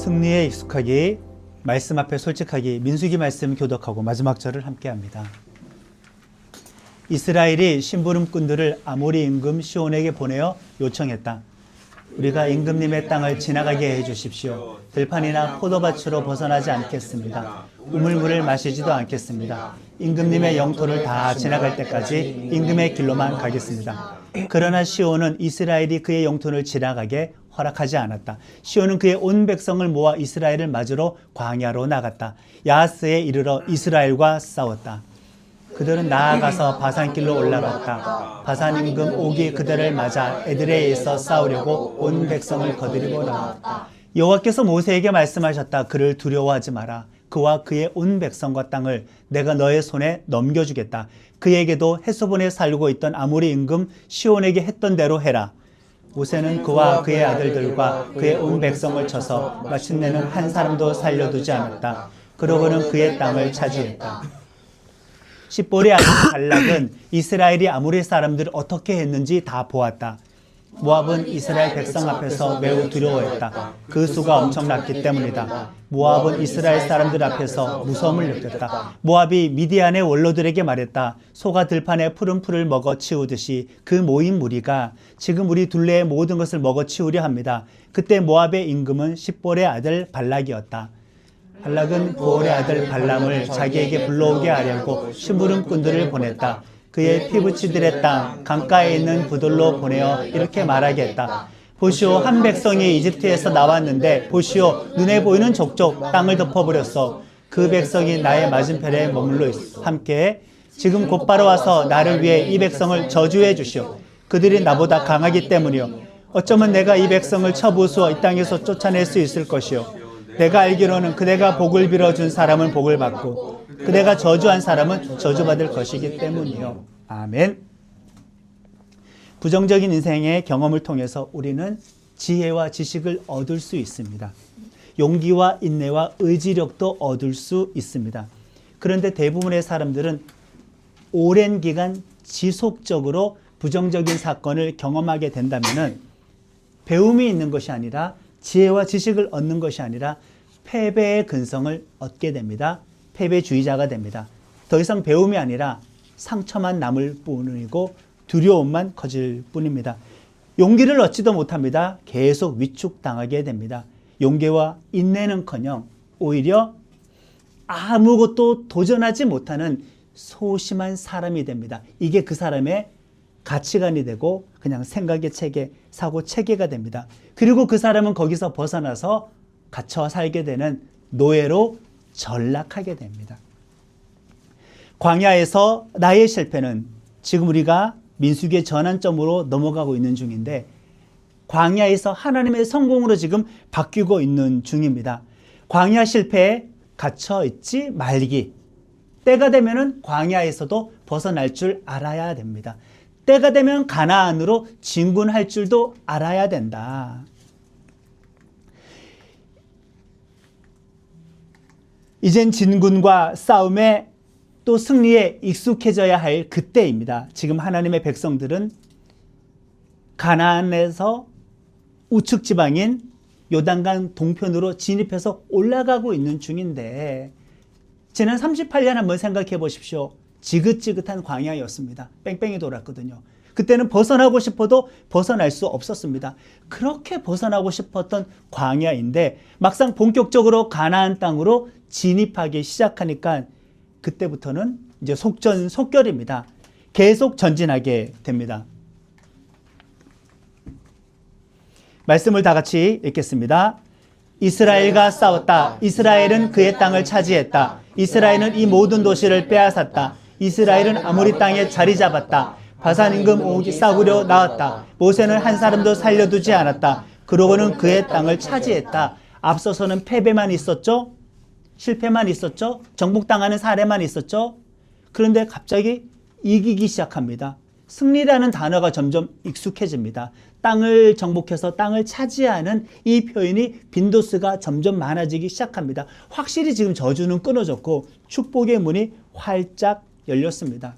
승리에 익숙하기, 말씀 앞에 솔직하기, 민수기 말씀 교독하고 마지막 절을 함께합니다. 이스라엘이 심부름꾼들을 아모리 임금 시온에게 보내어 요청했다. 우리가 임금님의 땅을 지나가게 해주십시오. 들판이나 포도밭으로 벗어나지 않겠습니다. 우물물을 마시지도 않겠습니다. 임금님의 영토를 다 지나갈 때까지 임금의 길로만 가겠습니다. 그러나 시온은 이스라엘이 그의 영토를 지나가게 허락하지 않았다. 시온은 그의 온 백성을 모아 이스라엘을 맞으러 광야로 나갔다. 야하스에 이르러 이스라엘과 싸웠다. 그들은 나아가서 바산길로 올라갔다. 바산 임금 옥이 그들을 맞아 에드레이에서 싸우려고 온 백성을 거느리고 나왔다. 여호와께서 모세에게 말씀하셨다. 그를 두려워하지 마라. 그와 그의 온 백성과 땅을 내가 너의 손에 넘겨주겠다. 그에게도 헤스본에 살고 있던 아모리 임금 시온에게 했던 대로 해라. 모세는 그와 그의 아들들과 그의 온 백성을 쳐서 마침내는 한 사람도 살려두지 않았다. 그러고는 그의 땅을 차지했다. 십볼의 아들 발락은 이스라엘이 아모리 사람들을 어떻게 했는지 다 보았다. 모압은 이스라엘 백성 앞에서 매우 두려워했다. 그 수가 엄청났기 때문이다. 모압은 이스라엘 사람들 앞에서 무서움을 느꼈다. 모압이 미디안의 원로들에게 말했다. 소가 들판에 푸른 풀을 먹어 치우듯이 그 모인 무리가 지금 우리 둘레의 모든 것을 먹어 치우려 합니다. 그때 모압의 임금은 십볼의 아들 발락이었다. 발락은 부올의 아들 발람을 자기에게 불러오게 하려고 심부름꾼들을 보냈다. 그의 피부치들의 땅 강가에 있는 부들로 보내어 이렇게 말하게 했다. 보시오, 한 백성이 이집트에서 나왔는데 보시오, 눈에 보이는 족족 땅을 덮어버렸어. 그 백성이 나의 맞은편에 머물러 있어. 함께 지금 곧바로 와서 나를 위해 이 백성을 저주해 주시오. 그들이 나보다 강하기 때문이요. 어쩌면 내가 이 백성을 쳐부수어 이 땅에서 쫓아낼 수 있을 것이요. 내가 알기로는 그대가 복을 빌어준 사람은 복을 받고 그대가 저주한 사람은 저주받을 것이기 때문이요. 아멘. 부정적인 인생의 경험을 통해서 우리는 지혜와 지식을 얻을 수 있습니다. 용기와 인내와 의지력도 얻을 수 있습니다. 그런데 대부분의 사람들은 오랜 기간 지속적으로 부정적인 사건을 경험하게 된다면 배움이 있는 것이 아니라 지혜와 지식을 얻는 것이 아니라 패배의 근성을 얻게 됩니다. 패배주의자가 됩니다. 더 이상 배움이 아니라 상처만 남을 뿐이고 두려움만 커질 뿐입니다. 용기를 얻지도 못합니다. 계속 위축당하게 됩니다. 용기와 인내는커녕 오히려 아무것도 도전하지 못하는 소심한 사람이 됩니다. 이게 그 사람의 가치관이 되고 그냥 생각의 체계, 사고 체계가 됩니다. 그리고 그 사람은 거기서 벗어나서 갇혀 살게 되는 노예로 전락하게 됩니다. 광야에서 나의 실패는 지금 우리가 민수기의 전환점으로 넘어가고 있는 중인데 광야에서 하나님의 성공으로 지금 바뀌고 있는 중입니다. 광야 실패에 갇혀 있지 말기. 때가 되면은 광야에서도 벗어날 줄 알아야 됩니다. 때가 되면 가나안으로 진군할 줄도 알아야 된다. 이젠 진군과 싸움에 또 승리에 익숙해져야 할 그때입니다. 지금 하나님의 백성들은 가나안에서 우측 지방인 요단강 동편으로 진입해서 올라가고 있는 중인데 지난 38년 한번 생각해 보십시오. 지긋지긋한 광야였습니다. 뺑뺑이 돌았거든요. 그때는 벗어나고 싶어도 벗어날 수 없었습니다. 그렇게 벗어나고 싶었던 광야인데 막상 본격적으로 가나안 땅으로 진입하기 시작하니까 그때부터는 이제 속전속결입니다. 계속 전진하게 됩니다. 말씀을 다 같이 읽겠습니다. 이스라엘과 싸웠다. 이스라엘은 그의 땅을 차지했다. 이스라엘은 이 모든 도시를 빼앗았다. 이스라엘은 아모리 땅에 자리 잡았다. 바산 임금 옥이 싸우려 나왔다. 모세는 한 사람도 살려두지 않았다. 그러고는 그의 땅을 차지했다. 앞서서는 패배만 있었죠? 실패만 있었죠? 정복당하는 사례만 있었죠? 그런데 갑자기 이기기 시작합니다. 승리라는 단어가 점점 익숙해집니다. 땅을 정복해서 땅을 차지하는 이 표현이 빈도수가 점점 많아지기 시작합니다. 확실히 지금 저주는 끊어졌고 축복의 문이 활짝 열렸습니다.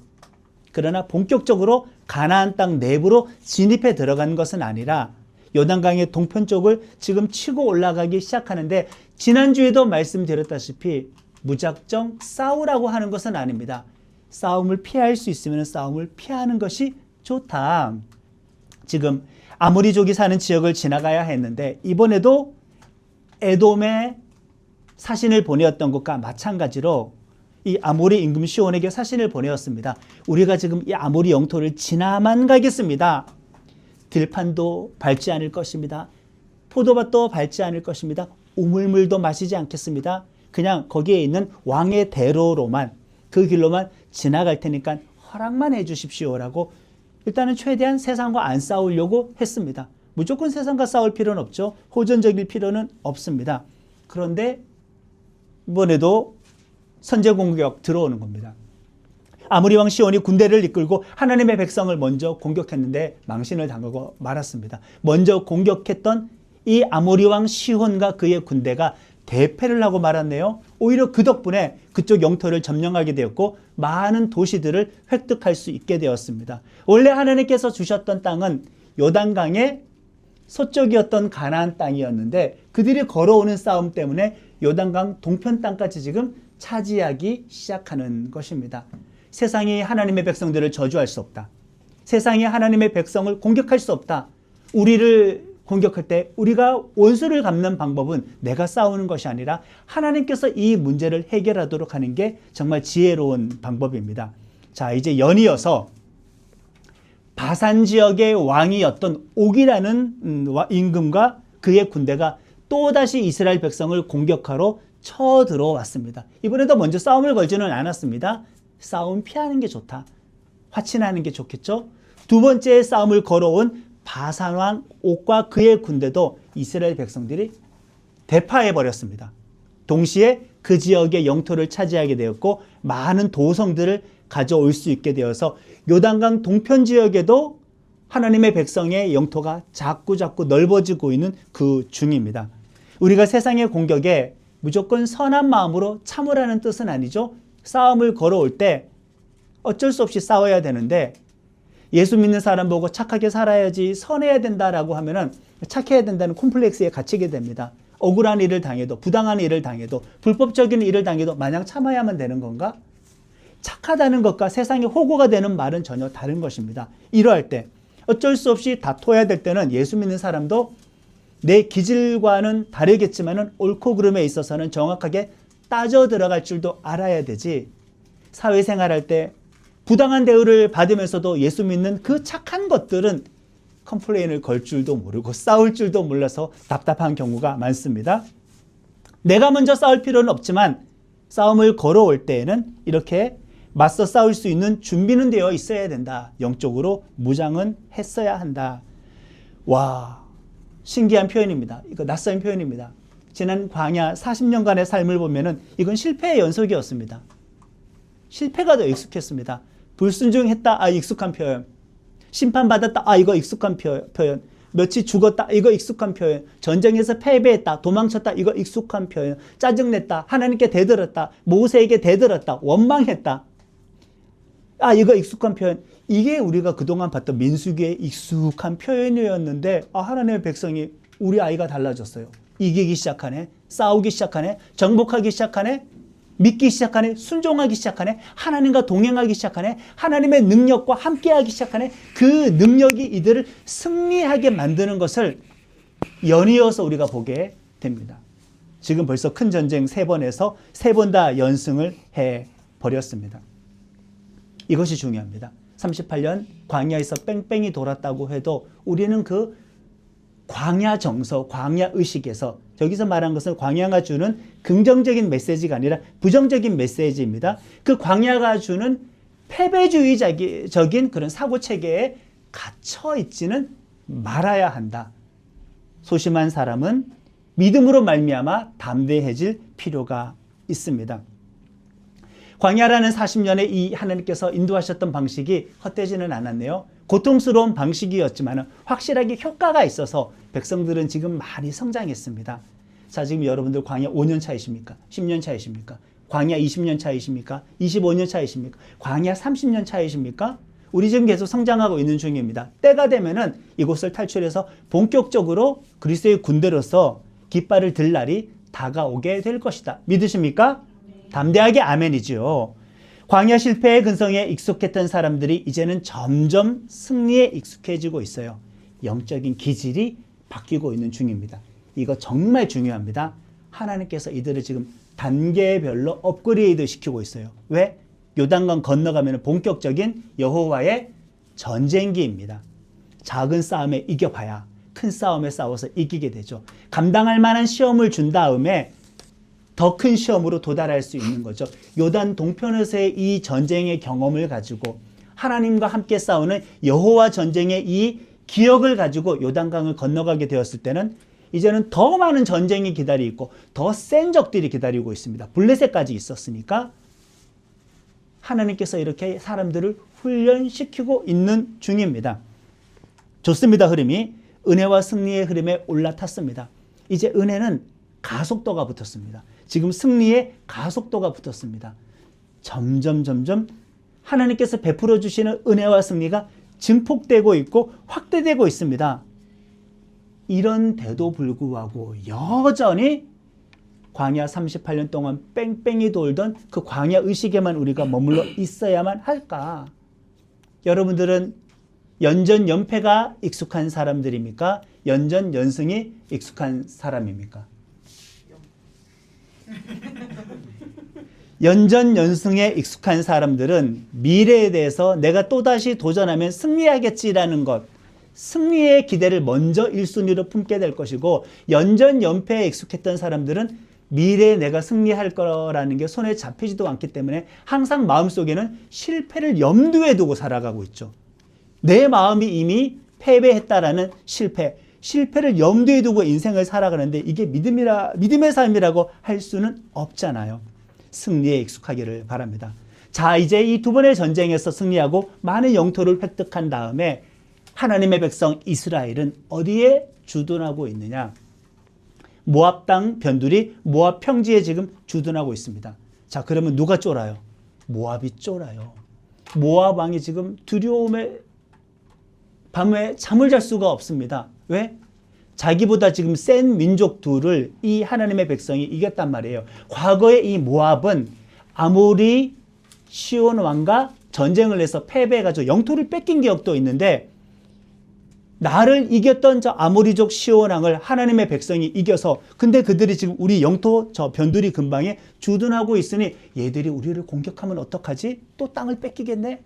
그러나 본격적으로 가나안 땅 내부로 진입해 들어간 것은 아니라 요단강의 동편 쪽을 지금 치고 올라가기 시작하는데, 지난주에도 말씀드렸다시피 무작정 싸우라고 하는 것은 아닙니다. 싸움을 피할 수 있으면 싸움을 피하는 것이 좋다. 지금 아모리족이 사는 지역을 지나가야 했는데, 이번에도 에돔에 사신을 보내었던 것과 마찬가지로 이 아모리 임금 시온에게 사신을 보내었습니다. 우리가 지금 이 아모리 영토를 지나만 가겠습니다. 들판도 밟지 않을 것입니다. 포도밭도 밟지 않을 것입니다. 우물물도 마시지 않겠습니다. 그냥 거기에 있는 왕의 대로로만, 그 길로만 지나갈 테니까 허락만 해 주십시오라고 일단은 최대한 세상과 안 싸우려고 했습니다. 무조건 세상과 싸울 필요는 없죠. 호전적일 필요는 없습니다. 그런데 이번에도 선제 공격 들어오는 겁니다. 아모리 왕 시온이 군대를 이끌고 하나님의 백성을 먼저 공격했는데 망신을 당하고 말았습니다. 먼저 공격했던 이 아모리 왕 시온과 그의 군대가 대패를 하고 말았네요. 오히려 그 덕분에 그쪽 영토를 점령하게 되었고 많은 도시들을 획득할 수 있게 되었습니다. 원래 하나님께서 주셨던 땅은 요단강의 서쪽이었던 가나안 땅이었는데, 그들이 걸어오는 싸움 때문에 요단강 동편 땅까지 지금 차지하기 시작하는 것입니다. 세상이 하나님의 백성들을 저주할 수 없다. 세상이 하나님의 백성을 공격할 수 없다. 우리를 공격할 때 우리가 원수를 갚는 방법은 내가 싸우는 것이 아니라 하나님께서 이 문제를 해결하도록 하는 게 정말 지혜로운 방법입니다. 자, 이제 연이어서 바산 지역의 왕이었던 옥이라는 임금과 그의 군대가 또다시 이스라엘 백성을 공격하러 쳐들어왔습니다. 이번에도 먼저 싸움을 걸지는 않았습니다. 싸움 피하는 게 좋다. 화친하는 게 좋겠죠. 두 번째 싸움을 걸어온 바산 왕 옥과 그의 군대도 이스라엘 백성들이 대파해 버렸습니다. 동시에 그 지역의 영토를 차지하게 되었고 많은 도성들을 가져올 수 있게 되어서 요단강 동편 지역에도 하나님의 백성의 영토가 자꾸 넓어지고 있는 그 중입니다. 우리가 세상의 공격에 무조건 선한 마음으로 참으라는 뜻은 아니죠. 싸움을 걸어올 때 어쩔 수 없이 싸워야 되는데, 예수 믿는 사람 보고 착하게 살아야지, 선해야 된다라고 하면은 착해야 된다는 콤플렉스에 갇히게 됩니다. 억울한 일을 당해도, 부당한 일을 당해도, 불법적인 일을 당해도 마냥 참아야만 되는 건가? 착하다는 것과 세상에 호구가 되는 말은 전혀 다른 것입니다. 이러할 때 어쩔 수 없이 다퉈야 될 때는 예수 믿는 사람도 내 기질과는 다르겠지만은 옳고 그름에 있어서는 정확하게 따져 들어갈 줄도 알아야 되지, 사회생활할 때 부당한 대우를 받으면서도 예수 믿는 그 착한 것들은 컴플레인을 걸 줄도 모르고 싸울 줄도 몰라서 답답한 경우가 많습니다. 내가 먼저 싸울 필요는 없지만 싸움을 걸어올 때에는 이렇게 맞서 싸울 수 있는 준비는 되어 있어야 된다. 영적으로 무장은 했어야 한다. 와, 신기한 표현입니다. 이거 낯선 표현입니다. 지난 광야 40년간의 삶을 보면은 이건 실패의 연속이었습니다. 실패가 더 익숙했습니다. 불순종했다, 익숙한 표현. 심판받았다, 이거 익숙한 표현. 며칠 죽었다, 이거 익숙한 표현. 전쟁에서 패배했다, 도망쳤다, 이거 익숙한 표현. 짜증냈다, 하나님께 대들었다, 모세에게 대들었다, 원망했다, 이거 익숙한 표현. 이게 우리가 그동안 봤던 민수기의 익숙한 표현이었는데, 하나님의 백성이, 우리 아이가 달라졌어요. 이기기 시작하네, 싸우기 시작하네, 정복하기 시작하네, 믿기 시작하네, 순종하기 시작하네, 하나님과 동행하기 시작하네, 하나님의 능력과 함께하기 시작하네. 그 능력이 이들을 승리하게 만드는 것을 연이어서 우리가 보게 됩니다. 지금 벌써 큰 전쟁 3번에서 3번 다 연승을 해버렸습니다. 이것이 중요합니다. 38년 광야에서 뺑뺑이 돌았다고 해도 우리는 그 광야 정서, 광야 의식에서, 여기서 말한 것은 광야가 주는 긍정적인 메시지가 아니라 부정적인 메시지입니다. 그 광야가 주는 패배주의적인 그런 사고체계에 갇혀 있지는 말아야 한다. 소심한 사람은 믿음으로 말미암아 담대해질 필요가 있습니다. 광야라는 40년에 이 하나님께서 인도하셨던 방식이 헛되지는 않았네요. 고통스러운 방식이었지만 확실하게 효과가 있어서 백성들은 지금 많이 성장했습니다. 자, 지금 여러분들 광야 5년 차이십니까? 10년 차이십니까? 광야 20년 차이십니까? 25년 차이십니까? 광야 30년 차이십니까? 우리 지금 계속 성장하고 있는 중입니다. 때가 되면은 이곳을 탈출해서 본격적으로 그리스도의 군대로서 깃발을 들 날이 다가오게 될 것이다. 믿으십니까? 담대하게 아멘이지요. 광야 실패의 근성에 익숙했던 사람들이 이제는 점점 승리에 익숙해지고 있어요. 영적인 기질이 바뀌고 있는 중입니다. 이거 정말 중요합니다. 하나님께서 이들을 지금 단계별로 업그레이드 시키고 있어요. 왜? 요단강 건너가면 본격적인 여호와의 전쟁기입니다. 작은 싸움에 이겨봐야 큰 싸움에 싸워서 이기게 되죠. 감당할 만한 시험을 준 다음에 더 큰 시험으로 도달할 수 있는 거죠. 요단 동편에서의 이 전쟁의 경험을 가지고 하나님과 함께 싸우는 여호와 전쟁의 이 기억을 가지고 요단강을 건너가게 되었을 때는 이제는 더 많은 전쟁이 기다리고 있고 더 센 적들이 기다리고 있습니다. 블레셋까지 있었으니까 하나님께서 이렇게 사람들을 훈련시키고 있는 중입니다. 좋습니다. 흐름이 은혜와 승리의 흐름에 올라탔습니다. 이제 은혜는 가속도가 붙었습니다. 지금 승리에 가속도가 붙었습니다. 점점 하나님께서 베풀어 주시는 은혜와 승리가 증폭되고 있고 확대되고 있습니다. 이런데도 불구하고 여전히 광야 38년 동안 뺑뺑이 돌던 그 광야 의식에만 우리가 머물러 있어야만 할까? 여러분들은 연전연패가 익숙한 사람들입니까? 연전연승이 익숙한 사람입니까? 연전연승에 익숙한 사람들은 미래에 대해서 내가 또다시 도전하면 승리하겠지라는 것, 승리의 기대를 먼저 1순위로 품게 될 것이고, 연전연패에 익숙했던 사람들은 미래에 내가 승리할 거라는 게 손에 잡히지도 않기 때문에 항상 마음속에는 실패를 염두에 두고 살아가고 있죠. 내 마음이 이미 패배했다라는 실패를 염두에 두고 인생을 살아가는데 이게 믿음의 삶이라고 할 수는 없잖아요. 승리에 익숙하기를 바랍니다. 자, 이제 이 두 번의 전쟁에서 승리하고 많은 영토를 획득한 다음에 하나님의 백성 이스라엘은 어디에 주둔하고 있느냐? 모압 땅 변두리, 모압 평지에 지금 주둔하고 있습니다. 자, 그러면 누가 쫄아요? 모압이 쫄아요. 모압 왕이 지금 두려움에 밤에 잠을 잘 수가 없습니다. 왜? 자기보다 지금 센 민족 둘을 이 하나님의 백성이 이겼단 말이에요. 과거에 이 모압은 아모리 시온 왕과 전쟁을 해서 패배해가지고 영토를 뺏긴 기억도 있는데, 나를 이겼던 저 아모리족 시온 왕을 하나님의 백성이 이겨서, 근데 그들이 지금 우리 영토 저 변두리 근방에 주둔하고 있으니 얘들이 우리를 공격하면 어떡하지? 또 땅을 뺏기겠네?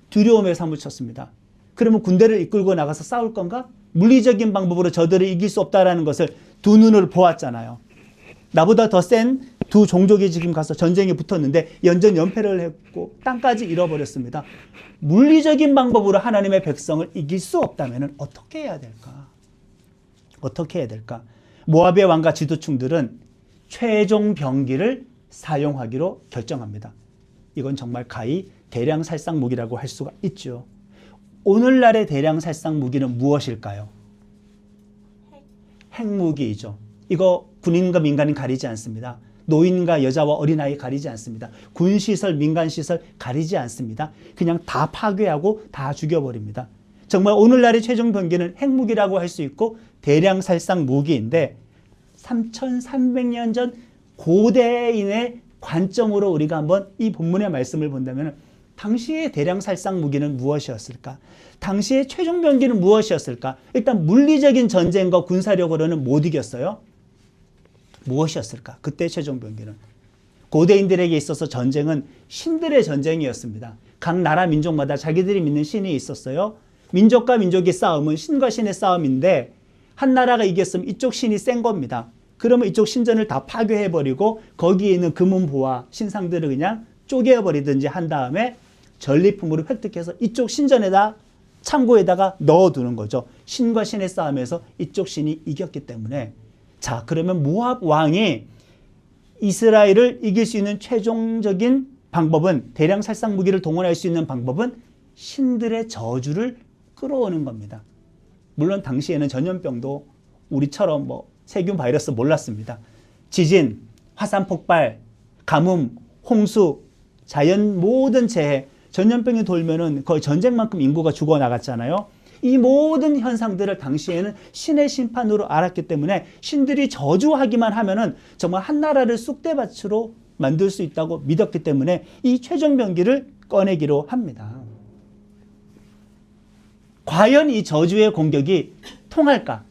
두려움에 사무쳤습니다. 그러면 군대를 이끌고 나가서 싸울 건가? 물리적인 방법으로 저들을 이길 수 없다는 것을 두 눈으로 보았잖아요. 나보다 더 센 두 종족이 지금 가서 전쟁에 붙었는데 연전연패를 했고 땅까지 잃어버렸습니다. 물리적인 방법으로 하나님의 백성을 이길 수 없다면 어떻게 해야 될까? 어떻게 해야 될까? 모압의 왕과 지도층들은 최종 병기를 사용하기로 결정합니다. 이건 정말 가히 대량살상 무기라고 할 수가 있죠. 오늘날의 대량살상 무기는 무엇일까요? 핵무기이죠. 이거 군인과 민간인 가리지 않습니다. 노인과 여자와 어린아이 가리지 않습니다. 군시설, 민간시설 가리지 않습니다. 그냥 다 파괴하고 다 죽여버립니다. 정말 오늘날의 최종 병기는 핵무기라고 할 수 있고 대량살상 무기인데 3300년 전 고대인의 관점으로 우리가 한번 이 본문의 말씀을 본다면 당시의 대량살상 무기는 무엇이었을까? 당시의 최종 병기는 무엇이었을까? 일단 물리적인 전쟁과 군사력으로는 못 이겼어요. 무엇이었을까? 그때 최종 병기는 고대인들에게 있어서 전쟁은 신들의 전쟁이었습니다. 각 나라 민족마다 자기들이 믿는 신이 있었어요. 민족과 민족의 싸움은 신과 신의 싸움인데 한 나라가 이겼으면 이쪽 신이 센 겁니다. 그러면 이쪽 신전을 다 파괴해버리고 거기에 있는 금은보화 신상들을 그냥 쪼개어버리든지 한 다음에 전리품으로 획득해서 이쪽 신전에다 창고에다가 넣어두는 거죠. 신과 신의 싸움에서 이쪽 신이 이겼기 때문에. 자, 그러면 모압 왕이 이스라엘을 이길 수 있는 최종적인 방법은, 대량 살상 무기를 동원할 수 있는 방법은 신들의 저주를 끌어오는 겁니다. 물론 당시에는 전염병도 우리처럼 세균 바이러스 몰랐습니다. 지진, 화산 폭발, 가뭄, 홍수, 자연 모든 재해, 전염병이 돌면은 거의 전쟁만큼 인구가 죽어나갔잖아요. 이 모든 현상들을 당시에는 신의 심판으로 알았기 때문에 신들이 저주하기만 하면은 정말 한 나라를 쑥대밭으로 만들 수 있다고 믿었기 때문에 이 최종병기를 꺼내기로 합니다. 과연 이 저주의 공격이 통할까?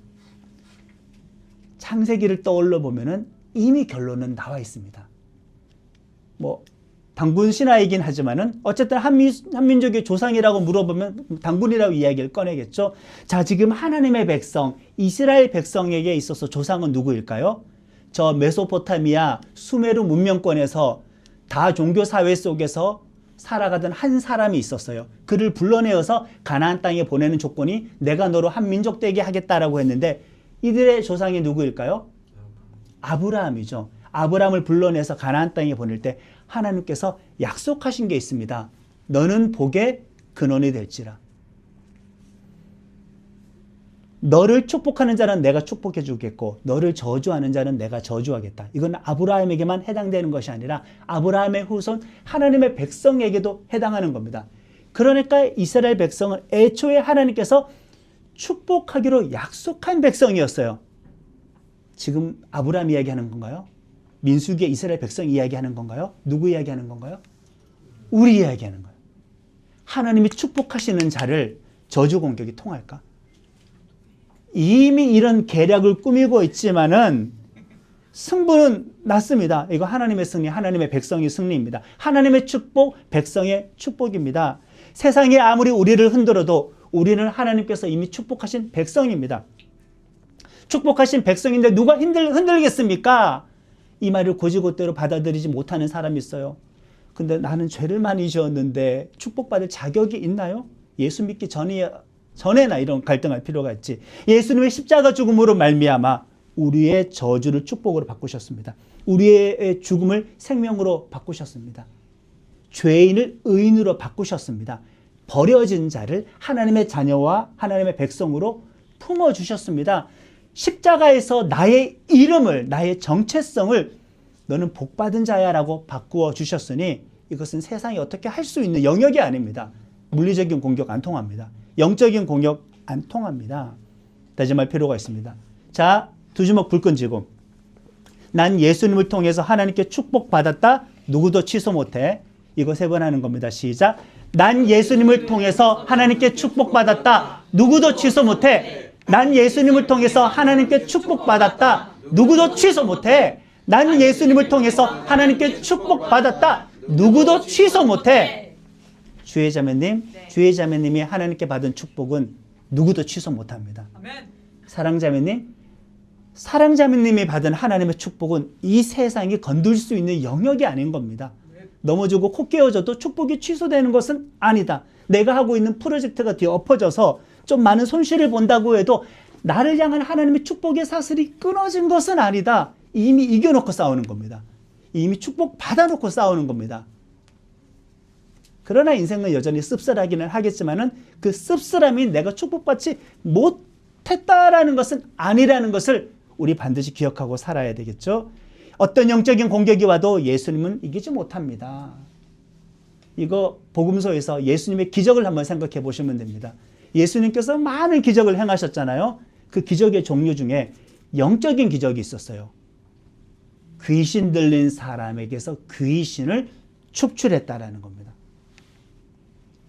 창세기를 떠올려 보면은 이미 결론은 나와 있습니다. 뭐 단군 신화이긴 하지만은 어쨌든 한민족의 조상이라고 물어보면 단군이라고 이야기를 꺼내겠죠. 자, 지금 하나님의 백성, 이스라엘 백성에게 있어서 조상은 누구일까요? 저 메소포타미아 수메르 문명권에서 다 종교 사회 속에서 살아가던 한 사람이 있었어요. 그를 불러내어서 가나안 땅에 보내는 조건이 내가 너로 한 민족 되게 하겠다라고 했는데 이들의 조상이 누구일까요? 아브라함이죠. 아브라함을 불러내서 가나안 땅에 보낼 때 하나님께서 약속하신 게 있습니다. 너는 복의 근원이 될지라. 너를 축복하는 자는 내가 축복해 주겠고 너를 저주하는 자는 내가 저주하겠다. 이건 아브라함에게만 해당되는 것이 아니라 아브라함의 후손 하나님의 백성에게도 해당하는 겁니다. 그러니까 이스라엘 백성은 애초에 하나님께서 축복하기로 약속한 백성이었어요. 지금 아브라함 이야기하는 건가요? 민수기의 이스라엘 백성 이야기하는 건가요? 누구 이야기하는 건가요? 우리 이야기하는 거예요. 하나님이 축복하시는 자를 저주 공격이 통할까? 이미 이런 계략을 꾸미고 있지만은 승부는 났습니다. 이거 하나님의 승리, 하나님의 백성의 승리입니다. 하나님의 축복, 백성의 축복입니다. 세상이 아무리 우리를 흔들어도 우리는 하나님께서 이미 축복하신 백성입니다. 축복하신 백성인데 누가 흔들겠습니까? 이 말을 곧이곧대로 받아들이지 못하는 사람이 있어요. 근데 나는 죄를 많이 지었는데 축복받을 자격이 있나요? 예수 믿기 전에나 이런 갈등할 필요가 있지. 예수님의 십자가 죽음으로 말미암아 우리의 저주를 축복으로 바꾸셨습니다. 우리의 죽음을 생명으로 바꾸셨습니다. 죄인을 의인으로 바꾸셨습니다. 버려진 자를 하나님의 자녀와 하나님의 백성으로 품어주셨습니다. 십자가에서 나의 이름을, 나의 정체성을 너는 복받은 자야 라고 바꾸어 주셨으니 이것은 세상이 어떻게 할 수 있는 영역이 아닙니다. 물리적인 공격 안 통합니다. 영적인 공격 안 통합니다. 다짐할 필요가 있습니다. 자, 두 주먹 불끈 쥐고 난 예수님을 통해서 하나님께 축복받았다. 누구도 취소 못해. 이거 세 번 하는 겁니다. 시작. 난 예수님을 통해서 하나님께 축복받았다. 누구도 취소 못해. 난 예수님을 통해서 하나님께 축복받았다. 누구도 취소 못해. 난 예수님을 통해서 하나님께 축복받았다. 누구도 취소 못해. 주의 자매님, 주의 자매님이 하나님께 받은 축복은 누구도 취소 못합니다. 사랑 자매님, 사랑 자매님이 받은 하나님의 축복은 이 세상이 건들 수 있는 영역이 아닌 겁니다. 넘어지고 코 깨어져도 축복이 취소되는 것은 아니다. 내가 하고 있는 프로젝트가 뒤에 엎어져서 좀 많은 손실을 본다고 해도 나를 향한 하나님의 축복의 사슬이 끊어진 것은 아니다. 이미 이겨놓고 싸우는 겁니다. 이미 축복 받아놓고 싸우는 겁니다. 그러나 인생은 여전히 씁쓸하기는 하겠지만은 그 씁쓸함이 내가 축복받지 못했다라는 것은 아니라는 것을 우리 반드시 기억하고 살아야 되겠죠. 어떤 영적인 공격이 와도 예수님은 이기지 못합니다. 이거 복음서에서 예수님의 기적을 한번 생각해 보시면 됩니다. 예수님께서 많은 기적을 행하셨잖아요. 그 기적의 종류 중에 영적인 기적이 있었어요. 귀신 들린 사람에게서 귀신을 축출했다라는 겁니다.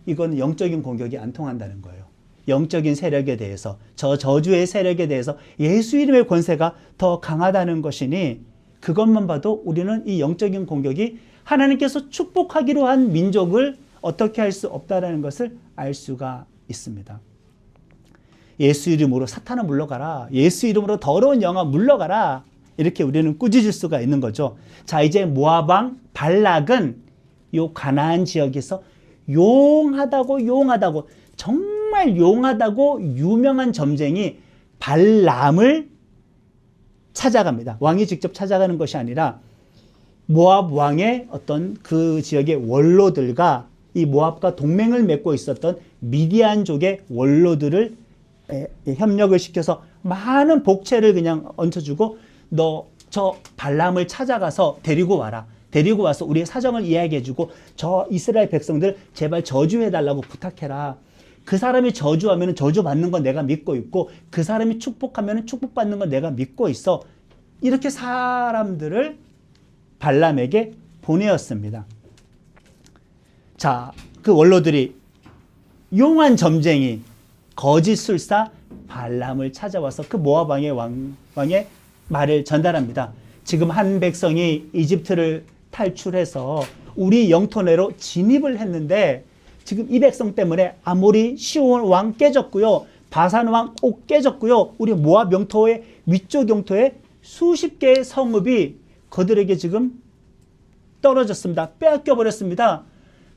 이건 영적인 공격이 안 통한다는 거예요. 영적인 세력에 대해서, 저 저주의 세력에 대해서 예수 이름의 권세가 더 강하다는 것이니 그것만 봐도 우리는 이 영적인 공격이 하나님께서 축복하기로 한 민족을 어떻게 할 수 없다는 것을 알 수가 있습니다. 예수 이름으로 사탄아 물러가라. 예수 이름으로 더러운 영아 물러가라. 이렇게 우리는 꾸짖을 수가 있는 거죠. 자, 이제 모압 왕 발락은 요 가나안 지역에서 용하다고 정말 용하다고 유명한 점쟁이 발람을 찾아갑니다. 왕이 직접 찾아가는 것이 아니라 모압 왕의 어떤 그 지역의 원로들과 이 모압과 동맹을 맺고 있었던 미디안족의 원로들을 협력을 시켜서 많은 복채를 그냥 얹혀주고 너 저 발람을 찾아가서 데리고 와라. 데리고 와서 우리의 사정을 이야기해주고 저 이스라엘 백성들 제발 저주해달라고 부탁해라. 그 사람이 저주하면 저주받는 건 내가 믿고 있고 그 사람이 축복하면 축복받는 건 내가 믿고 있어. 이렇게 사람들을 발람에게 보내었습니다. 자, 그 원로들이 용한 점쟁이 거짓술사 발람을 찾아와서 그 모압 왕의 말을 전달합니다. 지금 한 백성이 이집트를 탈출해서 우리 영토 내로 진입을 했는데 지금 이 백성 때문에 아모리 시온 왕 깨졌고요. 바산 왕 옥 깨졌고요. 우리 모압 영토의 위쪽 영토에 수십 개의 성읍이 그들에게 지금 떨어졌습니다. 빼앗겨 버렸습니다.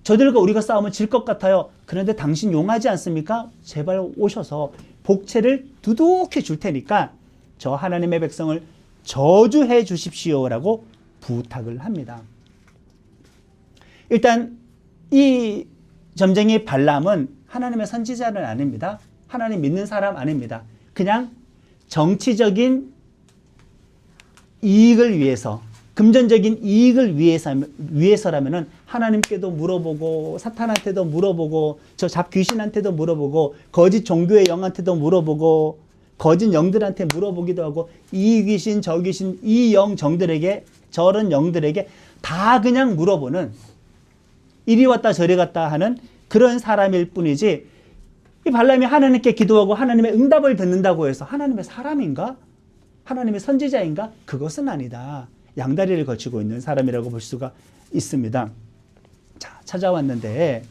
저들과 우리가 싸우면 질 것 같아요. 그런데 당신 용하지 않습니까? 제발 오셔서 복채를 두둑히 줄 테니까 저 하나님의 백성을 저주해 주십시오라고 부탁을 합니다. 일단 이 점쟁이 발람은 하나님의 선지자는 아닙니다. 하나님 믿는 사람 아닙니다. 그냥 정치적인 이익을 위해서, 금전적인 이익을 위해서라면은 하나님께도 물어보고 사탄한테도 물어보고 저 잡귀신한테도 물어보고 거짓 종교의 영한테도 물어보고 거짓 영들한테 물어보기도 하고 이 귀신 저 귀신 이 영 정들에게 저런 영들에게 다 그냥 물어보는 이리 왔다 저리 갔다 하는 그런 사람일 뿐이지 이 발람이 하나님께 기도하고 하나님의 응답을 듣는다고 해서 하나님의 사람인가? 하나님의 선지자인가? 그것은 아니다. 양다리를 거치고 있는 사람이라고 볼 수가 있습니다. 자, 찾아왔는데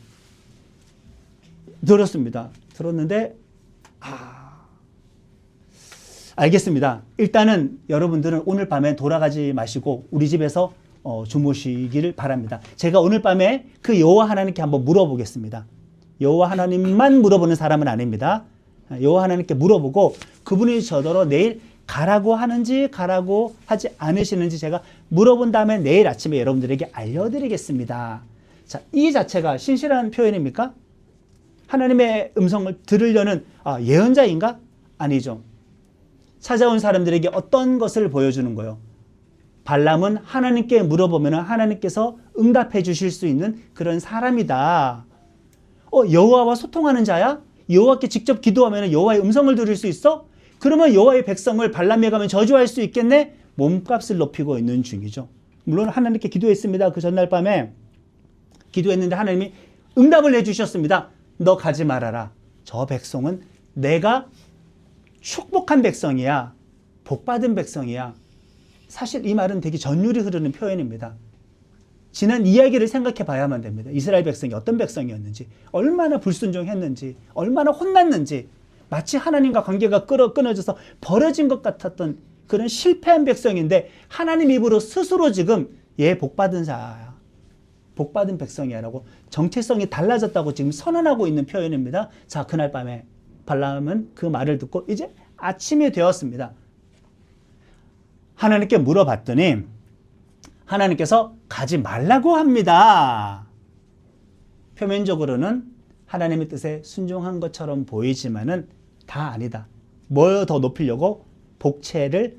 들었는데 알겠습니다. 일단은 여러분들은 오늘 밤에 돌아가지 마시고 우리 집에서 주무시기를 바랍니다. 제가 오늘 밤에 그 여호와 하나님께 한번 물어보겠습니다. 여호와 하나님만 물어보는 사람은 아닙니다. 여호와 하나님께 물어보고 그분이 저더러 내일 가라고 하는지 가라고 하지 않으시는지 제가 물어본 다음에 내일 아침에 여러분들에게 알려드리겠습니다. 자, 이 자체가 신실한 표현입니까? 하나님의 음성을 들으려는 예언자인가? 아니죠. 찾아온 사람들에게 어떤 것을 보여주는 거예요? 발람은 하나님께 물어보면 하나님께서 응답해 주실 수 있는 그런 사람이다. 여호와와 소통하는 자야? 여호와께 직접 기도하면 여호와의 음성을 들을 수 있어? 그러면 여호와의 백성을 발람에 가면 저주할 수 있겠네? 몸값을 높이고 있는 중이죠. 물론 하나님께 기도했습니다. 그 전날 밤에 기도했는데 하나님이 응답을 해주셨습니다. 너 가지 말아라. 저 백성은 내가 축복한 백성이야. 복받은 백성이야. 사실 이 말은 되게 전율이 흐르는 표현입니다. 지난 이야기를 생각해 봐야만 됩니다. 이스라엘 백성이 어떤 백성이었는지, 얼마나 불순종했는지, 얼마나 혼났는지, 마치 하나님과 관계가 끊어져서 버려진 것 같았던 그런 실패한 백성인데 하나님 입으로 스스로 지금 얘 복받은 자야. 복받은 백성이야 라고 정체성이 달라졌다고 지금 선언하고 있는 표현입니다. 자, 그날 밤에 발람은 그 말을 듣고 이제 아침이 되었습니다. 하나님께 물어봤더니 하나님께서 가지 말라고 합니다. 표면적으로는 하나님의 뜻에 순종한 것처럼 보이지만은 다 아니다. 뭘 더 높이려고? 복채를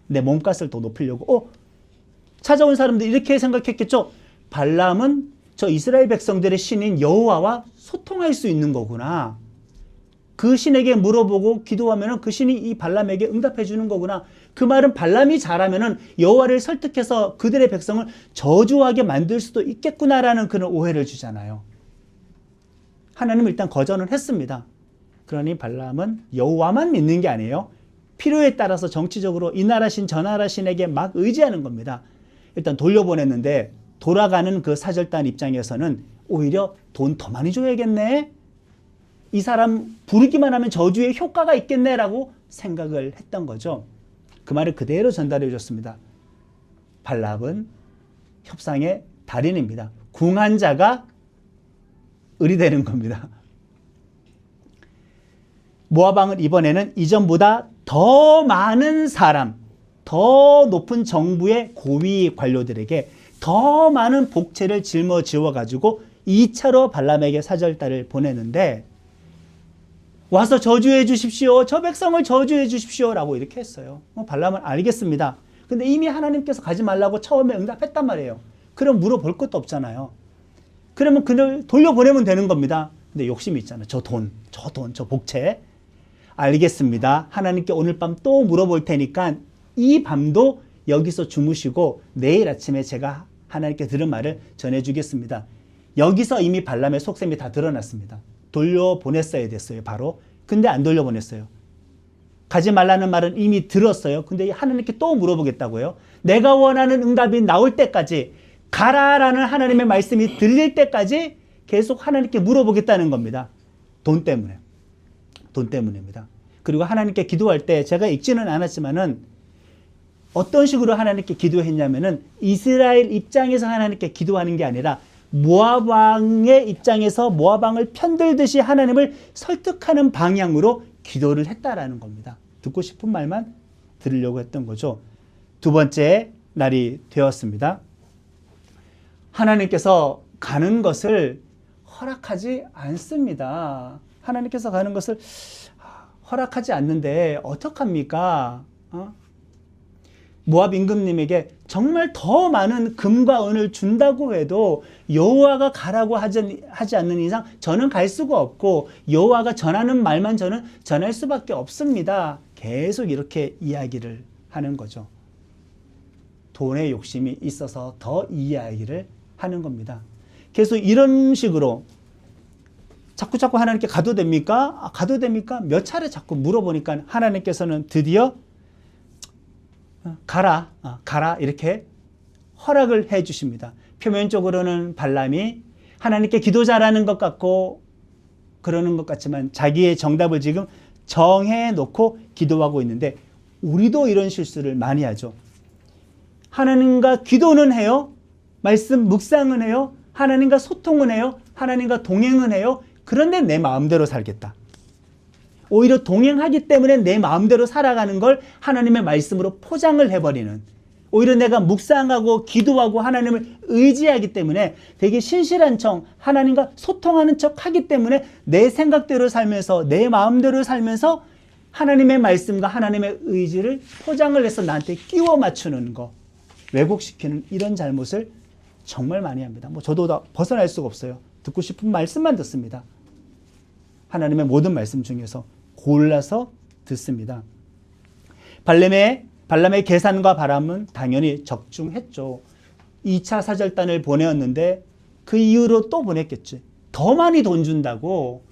내 몸값을 더 높이려고. 찾아온 사람들이 이렇게 생각했겠죠. 발람은 저 이스라엘 백성들의 신인 여호와와 소통할 수 있는 거구나. 그 신에게 물어보고 기도하면 그 신이 이 발람에게 응답해 주는 거구나. 그 말은 발람이 잘하면 여호와를 설득해서 그들의 백성을 저주하게 만들 수도 있겠구나라는 그런 오해를 주잖아요. 하나님은 일단 거절은 했습니다. 그러니 발람은 여호와만 믿는 게 아니에요. 필요에 따라서 정치적으로 이 나라 신 저 나라 신에게 막 의지하는 겁니다. 일단 돌려보냈는데 돌아가는 그 사절단 입장에서는 오히려 돈 더 많이 줘야겠네. 이 사람 부르기만 하면 저주의 효과가 있겠네라고 생각을 했던 거죠. 그 말을 그대로 전달해 줬습니다. 발람은 협상의 달인입니다. 궁한 자가 을이 되는 겁니다. 모압 왕은 이번에는 이전보다 더 많은 사람, 더 높은 정부의 고위 관료들에게 더 많은 복채를 짊어지어 가지고 2차로 발람에게 사절단을 보내는데 와서 저주해 주십시오. 저 백성을 저주해 주십시오. 라고 이렇게 했어요. 발람은 알겠습니다. 근데 이미 하나님께서 가지 말라고 처음에 응답했단 말이에요. 그럼 물어볼 것도 없잖아요. 그러면 그를 돌려보내면 되는 겁니다. 근데 욕심이 있잖아요. 저 복채. 알겠습니다. 하나님께 오늘 밤 또 물어볼 테니까 이 밤도 여기서 주무시고 내일 아침에 제가 하나님께 들은 말을 전해주겠습니다. 여기서 이미 발람의 속셈이 다 드러났습니다. 돌려보냈어야 됐어요, 바로. 근데 안 돌려보냈어요. 가지 말라는 말은 이미 들었어요. 근데 하나님께 또 물어보겠다고요. 내가 원하는 응답이 나올 때까지, 가라라는 하나님의 말씀이 들릴 때까지 계속 하나님께 물어보겠다는 겁니다. 돈 때문에. 돈 때문입니다. 그리고 하나님께 기도할 때 제가 읽지는 않았지만은 어떤 식으로 하나님께 기도했냐면은 이스라엘 입장에서 하나님께 기도하는 게 아니라 모압 왕의 입장에서 모압 왕을 편들듯이 하나님을 설득하는 방향으로 기도를 했다라는 겁니다. 듣고 싶은 말만 들으려고 했던 거죠. 두 번째 날이 되었습니다. 하나님께서 가는 것을 허락하지 않습니다. 하나님께서 가는 것을 허락하지 않는데 어떡합니까? 모압 임금님에게 정말 더 많은 금과 은을 준다고 해도 여호와가 가라고 하지 않는 이상 저는 갈 수가 없고 여호와가 전하는 말만 저는 전할 수밖에 없습니다. 계속 이렇게 이야기를 하는 거죠. 돈의 욕심이 있어서 더 이야기를 하는 겁니다. 계속 이런 식으로 자꾸 하나님께 가도 됩니까? 가도 됩니까? 몇 차례 자꾸 물어보니까 하나님께서는 드디어 가라 이렇게 허락을 해 주십니다. 표면적으로는 발람이 하나님께 기도 잘하는 것 같고 그러는 것 같지만 자기의 정답을 지금 정해 놓고 기도하고 있는데 우리도 이런 실수를 많이 하죠. 하나님과 기도는 해요. 말씀 묵상은 해요. 하나님과 소통은 해요. 하나님과 동행은 해요. 그런데 내 마음대로 살겠다. 오히려 동행하기 때문에 내 마음대로 살아가는 걸 하나님의 말씀으로 포장을 해버리는, 오히려 내가 묵상하고 기도하고 하나님을 의지하기 때문에 되게 신실한 척, 하나님과 소통하는 척 하기 때문에 내 생각대로 살면서 내 마음대로 살면서 하나님의 말씀과 하나님의 의지를 포장을 해서 나한테 끼워 맞추는 거, 왜곡시키는 이런 잘못을 정말 많이 합니다. 저도 다 벗어날 수가 없어요. 듣고 싶은 말씀만 듣습니다. 하나님의 모든 말씀 중에서 골라서 듣습니다. 발람의 계산과 바람은 당연히 적중했죠. 2차 사절단을 보내었는데 그 이후로 또 보냈겠지. 더 많이 돈 준다고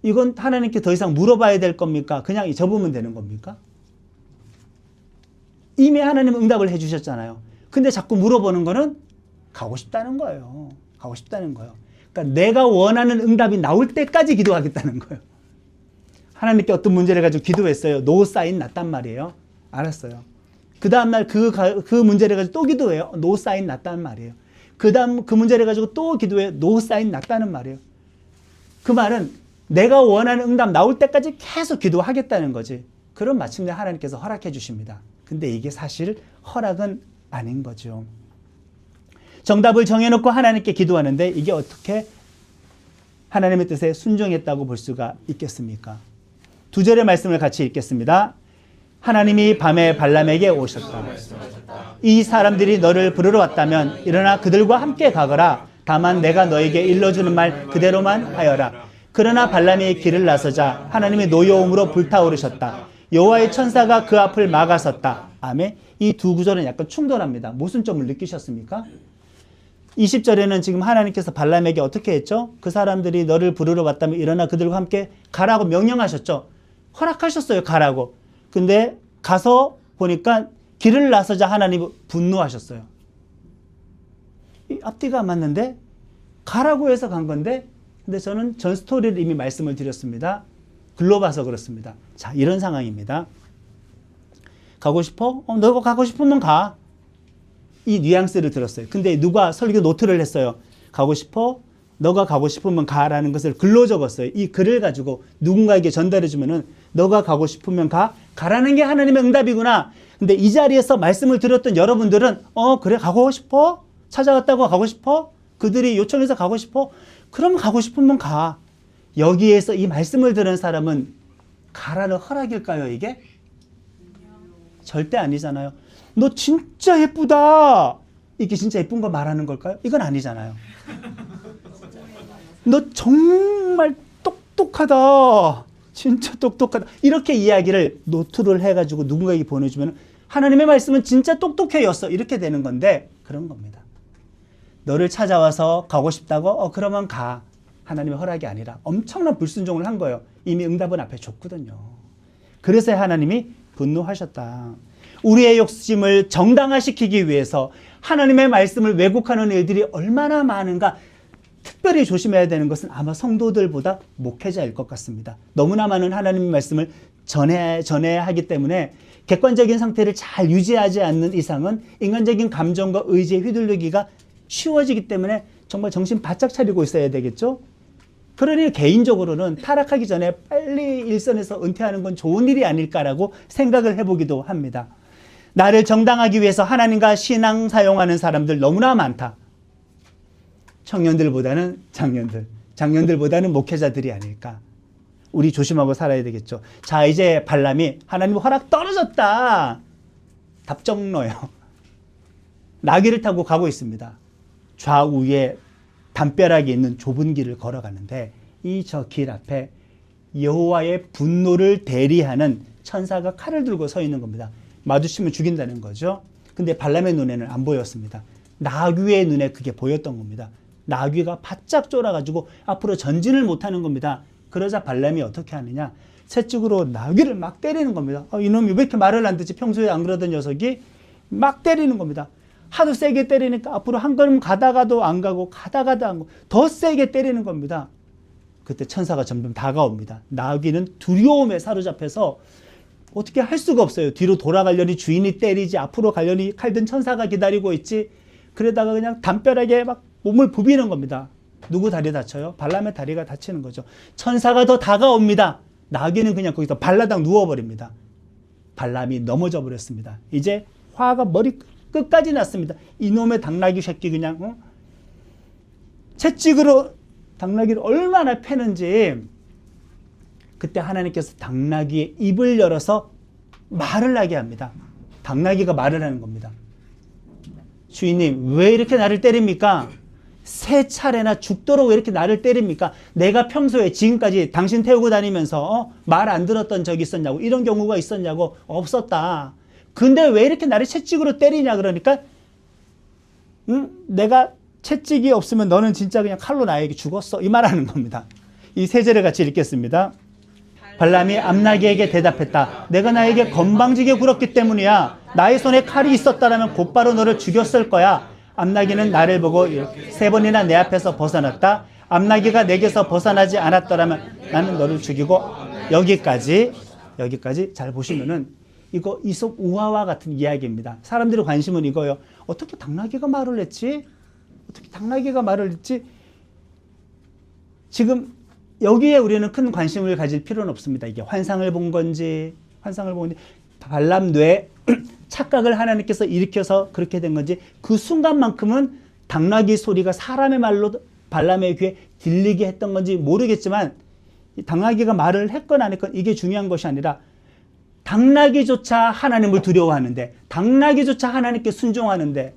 이건 하나님께 더 이상 물어봐야 될 겁니까? 그냥 접으면 되는 겁니까? 이미 하나님은 응답을 해 주셨잖아요. 근데 자꾸 물어보는 거는 가고 싶다는 거예요. 가고 싶다는 거예요. 그러니까 내가 원하는 응답이 나올 때까지 기도하겠다는 거예요. 하나님께 어떤 문제를 가지고 기도했어요. 노 사인 났단 말이에요. 알았어요. 그 다음날 그 문제를 가지고 또 기도해요. 노 사인 났단 말이에요. 그 다음 그 문제를 가지고 또 기도해요. 노 사인 났다는 말이에요. 그 말은 내가 원하는 응답 나올 때까지 계속 기도하겠다는 거지. 그럼 마침내 하나님께서 허락해 주십니다. 근데 이게 사실 허락은 아닌 거죠. 정답을 정해놓고 하나님께 기도하는데 이게 어떻게 하나님의 뜻에 순종했다고 볼 수가 있겠습니까? 2절의 말씀을 같이 읽겠습니다. 하나님이 밤에 발람에게 오셨다. 이 사람들이 너를 부르러 왔다면 일어나 그들과 함께 가거라. 다만 내가 너에게 일러주는 말 그대로만 하여라. 그러나 발람이 길을 나서자 하나님의 노여움으로 불타오르셨다. 여호와의 천사가 그 앞을 막아섰다. 아멘. 이 두 구절은 약간 충돌합니다. 모순점을 느끼셨습니까? 20절에는 지금 하나님께서 발람에게 어떻게 했죠? 그 사람들이 너를 부르러 왔다면 일어나 그들과 함께 가라고 명령하셨죠. 허락하셨어요. 가라고. 근데 가서 보니까 길을 나서자 하나님이 분노하셨어요. 이 앞뒤가 안 맞는데? 가라고 해서 간 건데, 근데 저는 전 스토리를 이미 말씀을 드렸습니다. 글로 봐서 그렇습니다. 자, 이런 상황입니다. 가고 싶어? 너가 가고 싶으면 가. 이 뉘앙스를 들었어요. 근데 누가 설교 노트를 했어요. 가고 싶어? 너가 가고 싶으면 가라는 것을 글로 적었어요. 이 글을 가지고 누군가에게 전달해 주면은 너가 가고 싶으면 가라는 게 하나님의 응답이구나. 근데 이 자리에서 말씀을 들었던 여러분들은 그래 가고 싶어? 찾아왔다고 가고 싶어? 그들이 요청해서 가고 싶어? 그럼 가고 싶으면 가. 여기에서 이 말씀을 들은 사람은 가라는 허락일까요, 이게? 절대 아니잖아요. 너 진짜 예쁘다. 이게 진짜 예쁜 거 말하는 걸까요? 이건 아니잖아요. 너 정말 똑똑하다. 진짜 똑똑하다. 이렇게 이야기를 노트를 해가지고 누군가에게 보내주면 하나님의 말씀은 진짜 똑똑해였어. 이렇게 되는 건데 그런 겁니다. 너를 찾아와서 가고 싶다고? 그러면 가. 하나님의 허락이 아니라 엄청난 불순종을 한 거예요. 이미 응답은 앞에 줬거든요. 그래서 하나님이 분노하셨다. 우리의 욕심을 정당화시키기 위해서 하나님의 말씀을 왜곡하는 일들이 얼마나 많은가. 특별히 조심해야 되는 것은 아마 성도들보다 목회자일 것 같습니다. 너무나 많은 하나님의 말씀을 전해야 하기 때문에 객관적인 상태를 잘 유지하지 않는 이상은 인간적인 감정과 의지에 휘둘리기가 쉬워지기 때문에 정말 정신 바짝 차리고 있어야 되겠죠. 그러니 개인적으로는 타락하기 전에 빨리 일선에서 은퇴하는 건 좋은 일이 아닐까라고 생각을 해보기도 합니다. 나를 정당하기 위해서 하나님과 신앙 사용하는 사람들 너무나 많다. 청년들보다는 장년들보다는 목회자들이 아닐까. 우리 조심하고 살아야 되겠죠. 자, 이제 발람이 하나님 허락 떨어졌다. 답정너요. 나귀를 타고 가고 있습니다. 좌우에 담벼락이 있는 좁은 길을 걸어가는데 이 저 길 앞에 여호와의 분노를 대리하는 천사가 칼을 들고 서 있는 겁니다. 마주치면 죽인다는 거죠. 근데 발람의 눈에는 안 보였습니다. 나귀의 눈에 그게 보였던 겁니다. 나귀가 바짝 쫄아가지고 앞으로 전진을 못하는 겁니다. 그러자 발람이 어떻게 하느냐. 채찍으로 나귀를 막 때리는 겁니다. 이놈이 왜 이렇게 말을 안 듣지? 평소에 안 그러던 녀석이 막 때리는 겁니다. 하도 세게 때리니까 앞으로 한 걸음 가다가도 안 가고 가다가도 안 가고 더 세게 때리는 겁니다. 그때 천사가 점점 다가옵니다. 나귀는 두려움에 사로잡혀서 어떻게 할 수가 없어요. 뒤로 돌아가려니 주인이 때리지, 앞으로 가려니 칼든 천사가 기다리고 있지. 그러다가 그냥 담벼락에 막 몸을 부비는 겁니다. 누구 다리 다쳐요? 발람의 다리가 다치는 거죠. 천사가 더 다가옵니다. 나귀는 그냥 거기서 발라당 누워버립니다. 발람이 넘어져 버렸습니다. 이제 화가 머리 끝까지 났습니다. 이놈의 당나귀 새끼 그냥 채찍으로 당나귀를 얼마나 패는지. 그때 하나님께서 당나귀의 입을 열어서 말을 하게 합니다. 당나귀가 말을 하는 겁니다. 주인님, 왜 이렇게 나를 때립니까? 3차례나 죽도록 왜 이렇게 나를 때립니까? 내가 평소에 지금까지 당신 태우고 다니면서 말 안 들었던 적이 있었냐고, 이런 경우가 있었냐고. 없었다. 근데 왜 이렇게 나를 채찍으로 때리냐 그러니까 내가 채찍이 없으면 너는 진짜 그냥 칼로 나에게 죽었어. 이 말하는 겁니다. 이 3절을 같이 읽겠습니다. 발람이 암나귀에게 대답했다. 내가 나에게 건방지게 굴었기 때문이야. 나의 손에 칼이 있었다면 곧바로 너를 죽였을 거야. 암나귀는 나를 보고 3번이나 내 앞에서 벗어났다. 암나귀가 내게서 벗어나지 않았더라면 나는 너를 죽이고. 여기까지 잘 보시면은 이거 이솝 우화와 같은 이야기입니다. 사람들의 관심은 이거예요. 어떻게 당나귀가 말을 했지? 지금 여기에 우리는 큰 관심을 가질 필요는 없습니다. 이게 환상을 본 건지 발람 뇌에 착각을 하나님께서 일으켜서 그렇게 된 건지 그 순간만큼은 당나귀 소리가 사람의 말로 발람의 귀에 들리게 했던 건지 모르겠지만 당나귀가 말을 했건 안 했건 이게 중요한 것이 아니라 당나귀조차 하나님을 두려워하는데 당나귀조차 하나님께 순종하는데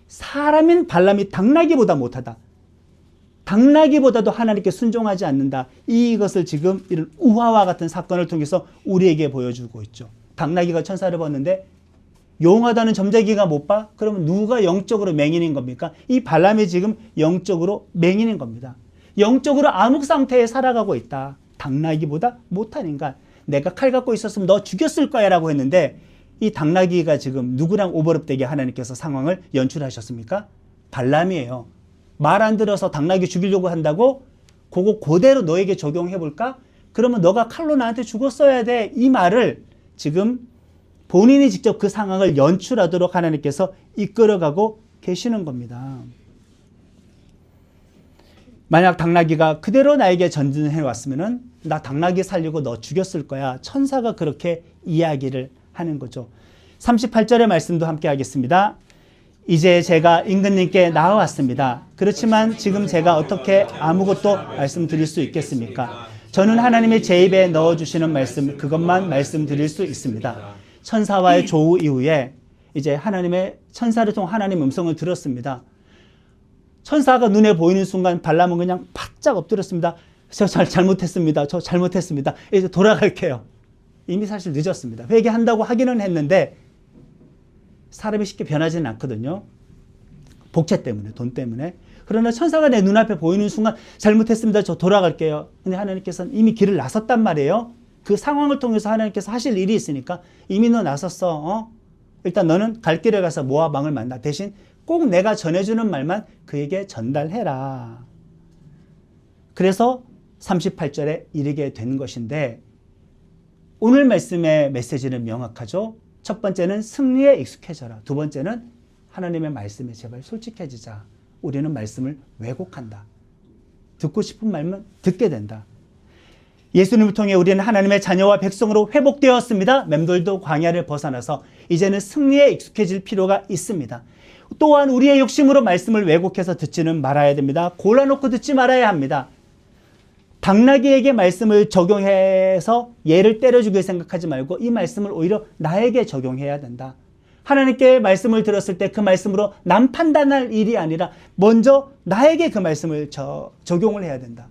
사람인 발람이 당나귀보다 못하다. 당나귀보다도 하나님께 순종하지 않는다. 이것을 지금 이런 우화와 같은 사건을 통해서 우리에게 보여주고 있죠. 당나귀가 천사를 봤는데 용하다는 점쟁이가 못 봐? 그러면 누가 영적으로 맹인인 겁니까? 이 발람이 지금 영적으로 맹인인 겁니다. 영적으로 암흑 상태에 살아가고 있다. 당나귀보다 못한 인간. 내가 칼 갖고 있었으면 너 죽였을 거야 라고 했는데 이 당나귀가 지금 누구랑 오버랩되게 하나님께서 상황을 연출하셨습니까? 발람이에요. 말 안 들어서 당나귀 죽이려고 한다고? 그거 그대로 너에게 적용해볼까? 그러면 너가 칼로 나한테 죽었어야 돼. 이 말을 지금 본인이 직접 그 상황을 연출하도록 하나님께서 이끌어가고 계시는 겁니다. 만약 당나귀가 그대로 나에게 전진해 왔으면은 나 당나귀 살리고 너 죽였을 거야. 천사가 그렇게 이야기를 하는 거죠. 38절의 말씀도 함께 하겠습니다. 이제 제가 임금님께 나와왔습니다. 그렇지만 지금 제가 어떻게 아무것도 말씀드릴 수 있겠습니까? 저는 하나님의 제 입에 넣어주시는 말씀, 그것만 말씀드릴 수 있습니다. 천사와의 조우 이후에 이제 하나님의 천사를 통해 하나님 음성을 들었습니다. 천사가 눈에 보이는 순간 발람은 그냥 바짝 엎드렸습니다. 저 잘못했습니다. 저 잘못했습니다. 이제 돌아갈게요. 이미 사실 늦었습니다. 회개한다고 하기는 했는데 사람이 쉽게 변하지는 않거든요. 복채 때문에, 돈 때문에. 그러나 천사가 내 눈앞에 보이는 순간 잘못했습니다. 저 돌아갈게요. 근데 하나님께서는 이미 길을 나섰단 말이에요. 그 상황을 통해서 하나님께서 하실 일이 있으니까 이미 너 나섰어. 일단 너는 갈 길에 가서 모압 왕을 만나. 대신 꼭 내가 전해주는 말만 그에게 전달해라. 그래서 38절에 이르게 된 것인데 오늘 말씀의 메시지는 명확하죠. 첫 번째는 승리에 익숙해져라. 두 번째는 하나님의 말씀에 제발 솔직해지자. 우리는 말씀을 왜곡한다. 듣고 싶은 말만 듣게 된다. 예수님을 통해 우리는 하나님의 자녀와 백성으로 회복되었습니다. 맴돌도 광야를 벗어나서 이제는 승리에 익숙해질 필요가 있습니다. 또한 우리의 욕심으로 말씀을 왜곡해서 듣지는 말아야 됩니다. 골라놓고 듣지 말아야 합니다. 당나귀에게 말씀을 적용해서 얘를 때려주게 생각하지 말고 이 말씀을 오히려 나에게 적용해야 된다. 하나님께 말씀을 들었을 때 그 말씀으로 남 판단할 일이 아니라 먼저 나에게 그 말씀을 적용을 해야 된다.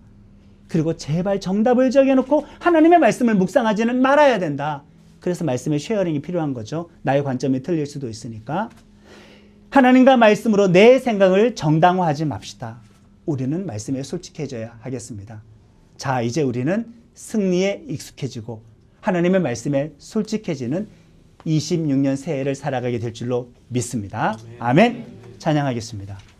그리고 제발 정답을 정해놓고 하나님의 말씀을 묵상하지는 말아야 된다. 그래서 말씀의 쉐어링이 필요한 거죠. 나의 관점이 틀릴 수도 있으니까. 하나님과 말씀으로 내 생각을 정당화하지 맙시다. 우리는 말씀에 솔직해져야 하겠습니다. 자, 이제 우리는 승리에 익숙해지고 하나님의 말씀에 솔직해지는 26년 새해를 살아가게 될 줄로 믿습니다. 아멘. 찬양하겠습니다.